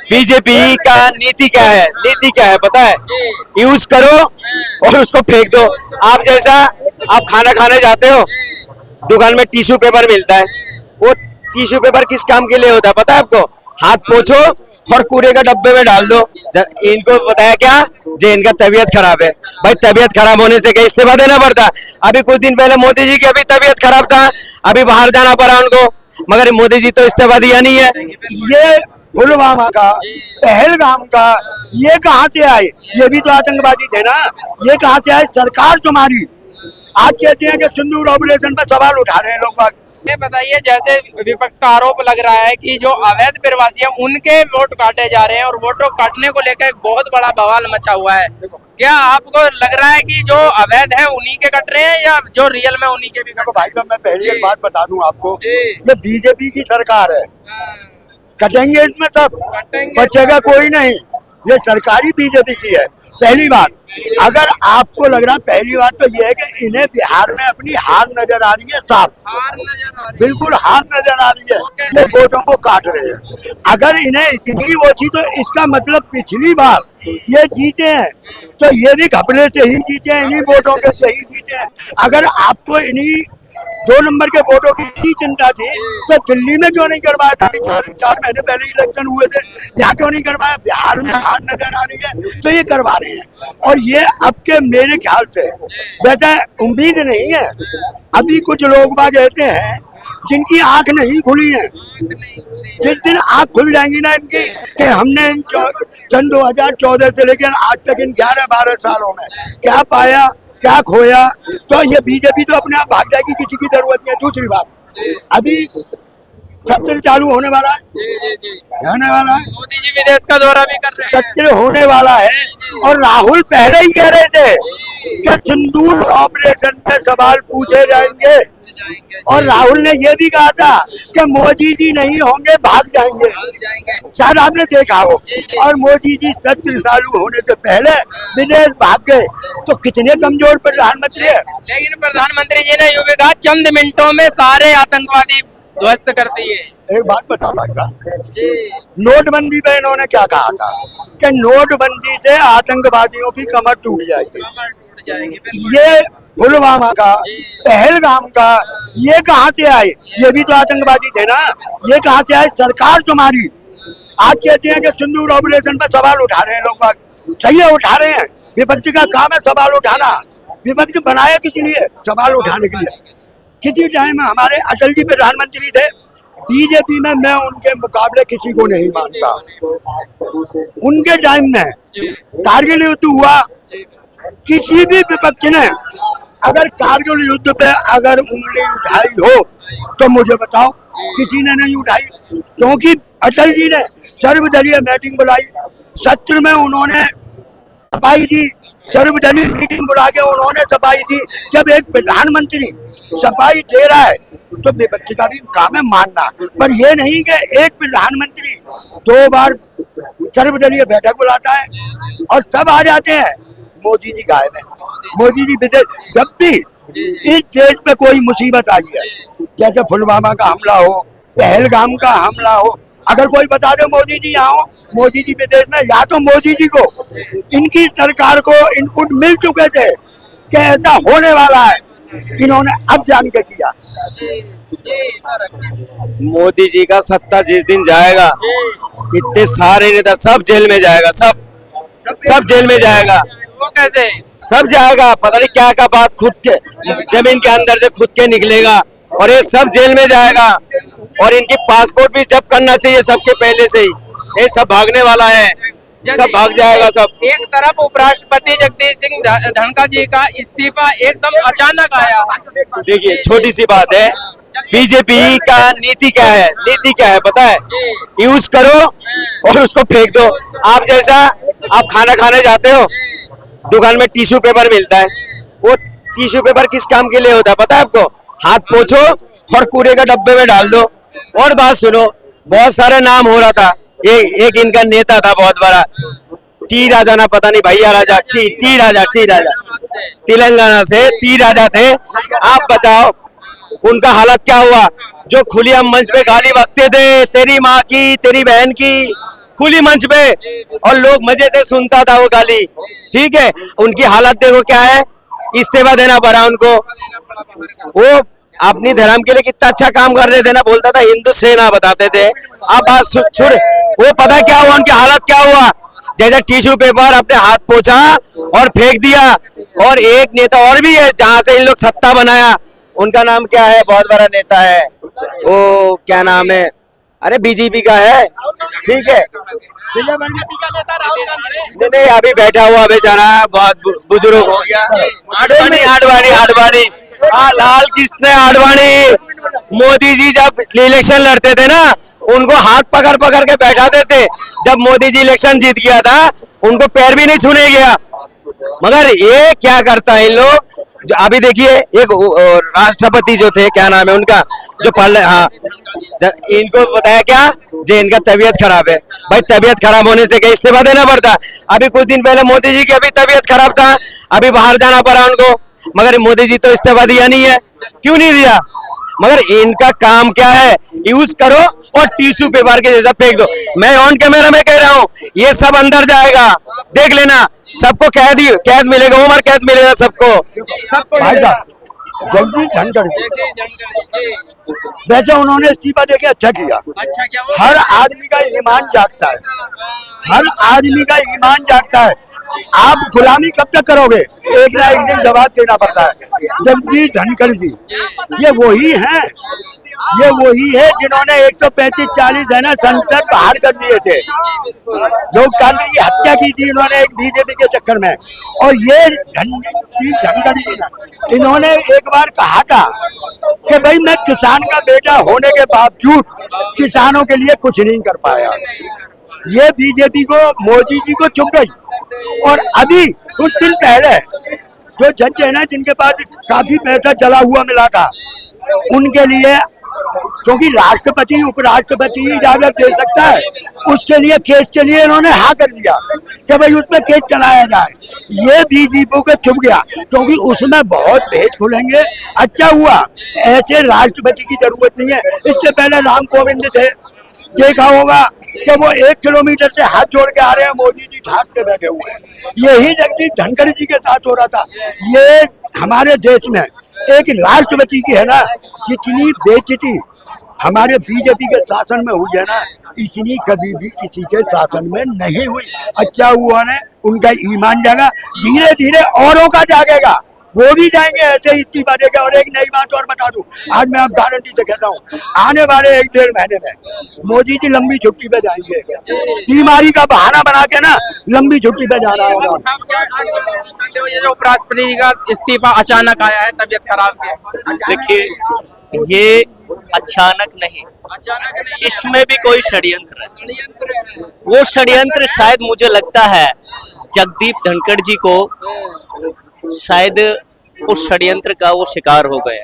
BJP का नीति क्या है, नीति क्या है पता है? यूज करो और उसको फेंक दो। आप जैसा आप खाना खाने जाते हो, दुकान में टिश्यू पेपर मिलता है, वो टिश्यू पेपर किस काम के लिए होता है पता है आपको? हाथ पोछो और कूड़े का डब्बे में डाल दो। इनको बताया क्या, जो इनका तबीयत खराब है। भाई तबीयत खराब होने से क्या इस्तीफा देना पड़ता? अभी कुछ दिन पहले मोदी जी की अभी तबीयत खराब था, अभी बाहर जाना पड़ा उनको, मगर मोदी जी तो इस्तीफा दिया नहीं है। ये पुलवामा का, पहलगाम का, ये कहाँ से आए? ये भी तो आतंकवादी थे ना। ये कहाँ से आए? सरकार तुम्हारी। आज कहते हैं कि सिंदूर ऑपरेशन पर सवाल उठा रहे हैं लोग बाग। ये बताइए, जैसे विपक्ष का आरोप लग रहा है कि जो अवैध प्रवासी है उनके वोट काटे जा रहे हैं और वोटों काटने को लेकर एक बहुत बड़ा बवाल मचा हुआ है। क्या आपको लग रहा है कि जो अवैध है उन्हीं के कट रहे हैं या जो रियल में उन्हीं के भी कट? भाई साहब मैं पहले एक बात बता दूं आपको, ये बीजेपी की सरकार है, कटेंगे इसमें सब, बचेगा कोई नहीं। ये सरकारी बीजेपी की है। पहली बात, अगर आपको लग रहा, पहली बात तो ये है कि इन्हें बिहार में अपनी हार नजर आ रही है, साफ बिल्कुल हार नजर आ रही है। ये वोटों को काट रहे हैं। अगर इन्हें इतनी वो थी तो इसका मतलब पिछली बार ये जीते हैं तो ये भी घपले से ही जीते हैं, इन्हीं वोटों के से ही जीते हैं। अगर आपको इन्हीं 2 नंबर के वोटों की इतनी चिंता थी तो दिल्ली में क्यों नहीं करवाया था? 4 महीने पहले इलेक्शन हुए थे, यहाँ क्यों नहीं करवाया? बिहार में हार नजर आ रही है तो ये करवा रहे हैं। और ये अब के मेरे ख्याल से, वैसे उम्मीद नहीं है, अभी कुछ लोग बाग ऐसे हैं जिनकी आंख नहीं खुली है। जिस दिन आंख खुल जाएंगी ना इनकी, कि हमने सन 2014 से लेकर आज तक इन 11-12 सालों में क्या पाया क्या खोया, तो ये बीजेपी तो अपने आप भाग जाएगी, किसी की जरूरत नहीं है। दूसरी बात, अभी सत्र चालू होने वाला है, मोदी जी विदेश का दौरा भी कर रहे हैं, सत्र होने वाला है। और राहुल पहले ही कह रहे थे कि सिंदूर ऑपरेशन पे सवाल पूछे जाएंगे, और राहुल ने यह भी कहा था कि मोदी जी नहीं होंगे भाग जाएंगे। शायद आपने देखा हो। और मोदी जी सत्र चालू होने से पहले विदेश भाग गए, तो कितने कमजोर प्रधानमंत्री है। लेकिन प्रधानमंत्री जी ने यूं भी कहा चंद मिनटों में सारे आतंकवादी ध्वस्त कर दिए। एक बात बताओ भाई साहब, नोटबंदी पे इन्होंने क्या कहा था कि नोटबंदी से आतंकवादियों की कमर टूट जाएगी। ये पुलवामा का, पहलगाम का, ये कहाँ से आए? ये भी तो आतंकवादी थे ना। ये कहाँ से आए? सरकार तुम्हारी। आज कहते हैं कि सिंदूर ऑपरेशन पर सवाल उठा रहे हैं लोग बाग। सही है, उठा रहे हैं। विपक्ष का काम है सवाल उठाना। विपक्ष बनाया किस लिए? सवाल उठाने के लिए। किसी टाइम हमारे अटल जी प्रधानमंत्री थे, बीजेपी में मैं उनके मुकाबले किसी को नहीं मानता। उनके टाइम में कारगिल युद्ध हुआ, किसी भी विपक्ष ने अगर कारगिल युद्ध पे अगर उंगली उठाई हो तो मुझे बताओ, किसी ने नहीं उठाई। क्योंकि अटल जी ने सर्वदलीय मीटिंग बुलाई, सत्र में उन्होंने सफाई दी, सर्वदलीय मीटिंग बुला के उन्होंने सफाई दी। जब एक प्रधानमंत्री सफाई दे रहा है तो विपक्ष का भी काम है मानना, पर यह नहीं कि एक प्रधानमंत्री 2 बार सर्वदलीय बैठक बुलाता है और सब आ जाते हैं। मोदी जी गायब है। मोदी जी विदेश, जब भी इस देश पे कोई मुसीबत आई है, जैसे पुलवामा का हमला हो, पहलगाम का हमला हो, अगर कोई बता दे मोदी जी यहाँ हो, मोदी जी विदेश में, या तो मोदी जी को इनकी सरकार को इनपुट मिल चुके थे कि ऐसा होने वाला है, इन्होंने अब जान के किया। मोदी जी का सत्ता जिस दिन जाएगा, इतने सारे नेता सब जेल में जाएगा, सब जेल में जाएगा। वो कैसे? सब जाएगा, पता नहीं क्या का बात खुद के जमीन के अंदर से खुद के निकलेगा और ये सब जेल में जाएगा। और इनकी पासपोर्ट भी जब्त करना चाहिए सबके पहले से ही। ये सब भागने वाला है, सब भाग जाएगा सब। एक तरफ उपराष्ट्रपति जगदीश सिंह धनखड़ जी का इस्तीफा एकदम अचानक आया। देखिए छोटी सी बात है, बीजेपी का नीति क्या है, नीति क्या है पता है? यूज करो और उसको फेंक दो। आप जैसा आप खाना खाने जाते हो, दुकान में टिश्यू पेपर मिलता है, वो टिश्यू पेपर किस काम के लिए होता है पता है आपको? हाथ पोछो और कूड़े का डब्बे में डाल दो। और बात सुनो, बहुत सारे नाम हो रहा था, एक इनका नेता था बहुत बड़ा, टी राजा ना, पता नहीं भैया राजा, टी राजा तेलंगाना से टी राजा थे। आप बताओ उनका हालत क्या हुआ? जो खुलेआम मंच पे गाली बकते थे, तेरी माँ की, तेरी बहन की, खुली मंच पे, और लोग मजे से सुनता था वो गाली। ठीक है, उनकी हालत देखो क्या है, इस्तीफा देना पड़ा उनको। वो अपनी धर्म के लिए कितना अच्छा काम कर रहे थे ना, बोलता था हिंदू सेना बताते थे। अब बात छोड़, वो पता क्या हुआ, उनकी हालत क्या हुआ, जैसे टिश्यू पेपर अपने हाथ पोंछा और फेंक दिया। और एक नेता और भी है जहां से इन लोग सत्ता बनाया, उनका नाम क्या है, बहुत बड़ा नेता है वो, क्या नाम है, अरे बीजेपी का है। ठीक है, नहीं नहीं, अभी बैठा हुआ बेचारा, बहुत बुजुर्ग हो गया, आडवाणी। हाँ, लाल कृष्ण आडवाणी। मोदी जी जब इलेक्शन लड़ते थे ना, उनको हाथ पकड़ पकड़ के बैठाते थे। जब मोदी जी इलेक्शन जीत गया था, उनको पैर भी नहीं छूने गया। मगर ये क्या करता है इन लोग, जो अभी देखिए एक राष्ट्रपति जो थे, क्या नाम है उनका, जो पहले, हाँ, इनको बताया क्या, जो इनका तबीयत खराब है। भाई तबीयत खराब होने से क्या इस्तीफा देना पड़ता? अभी कुछ दिन पहले मोदी जी की अभी तबीयत खराब था, अभी बाहर जाना पड़ा उनको, मगर मोदी जी तो इस्तीफा दिया नहीं है। क्यों नहीं दिया? मगर इनका काम क्या है, यूज करो और टिश्यू पेपर के जैसा फेंक दो। मैं ऑन कैमरा में कह रहा हूँ, ये सब अंदर जाएगा, देख लेना, सबको कैद मिलेगा, उम्र कैद मिलेगा सबको। भाई साहब, जगदीप धनखड़ वैसे उन्होंने इस्तीफा देके अच्छा किया। हर आदमी का ईमान जागता है, हर आदमी का ईमान जागता है। आप गुलामी कब तक करोगे, एक ना एक दिन जवाब देना पड़ता है। जगदीप धनखड़ जी ये वही है जिन्होंने 135-40 है ना संसद बाहर कर दिए थे, लोकतंत्र की हत्या की थी इन्होंने एक बीजेपी के चक्कर में। और ये धनखड़ जी ना, इन्होंने एक बार कहा था कि भाई मैं किसान का बेटा होने के बावजूद किसानों के लिए कुछ नहीं कर पाया। ये बीजेपी को, मोदी जी को चुप गई। और अभी कुछ दिन पहले जो जज है ना, जिनके पास काफी पैसा जला हुआ मिला था, उनके लिए, क्योंकि राष्ट्रपति उपराष्ट्रपति इजाजत दे सकता है, उसके लिए केस के लिए इन्होंने हाँ कर दिया कि भाई उसमें केस चलाया जाए। ये बीजेपी को चुप गया, क्योंकि उसमें बहुत भेद खुलेंगे। अच्छा हुआ, ऐसे राष्ट्रपति की जरूरत नहीं है। इससे पहले राम कोविंद थे, देखा होगा कि वो 1 किलोमीटर से हाथ जोड़ के आ रहे हैं, मोदी जी ठाक के बैठे हुए हैं। यही जगदीप धनखड़ जी के साथ हो रहा था। ये हमारे देश में एक राष्ट्रपति की है ना, कितनी बेइज्जती हमारे बीजेपी के शासन में हुई है ना, इतनी कभी भी किसी के शासन में नहीं हुई। अच्छा हुआ ने उनका ईमान जागा, धीरे धीरे औरों का जागेगा, वो भी जाएंगे ऐसे इस्तीफा देगा। और एक नई बात और बता दूं, आज मैं आप गारंटी से कहता हूँ, आने वाले 1-1.5 महीने में मोदी जी लंबी छुट्टी पे जाएंगे। बीमारी का बहाना बना के ना लंबी छुट्टी पे जाना होगा। जो उपराष्ट्रपति जी का इस्तीफा अचानक आया है तबीयत खराब के, देखिए ये अचानक नहीं, इसमें भी कोई षड्यंत्र है। वो षड्यंत्र शायद मुझे लगता है जगदीप धनखड़ जी को शायद उस षड्यंत्र का वो शिकार हो गए,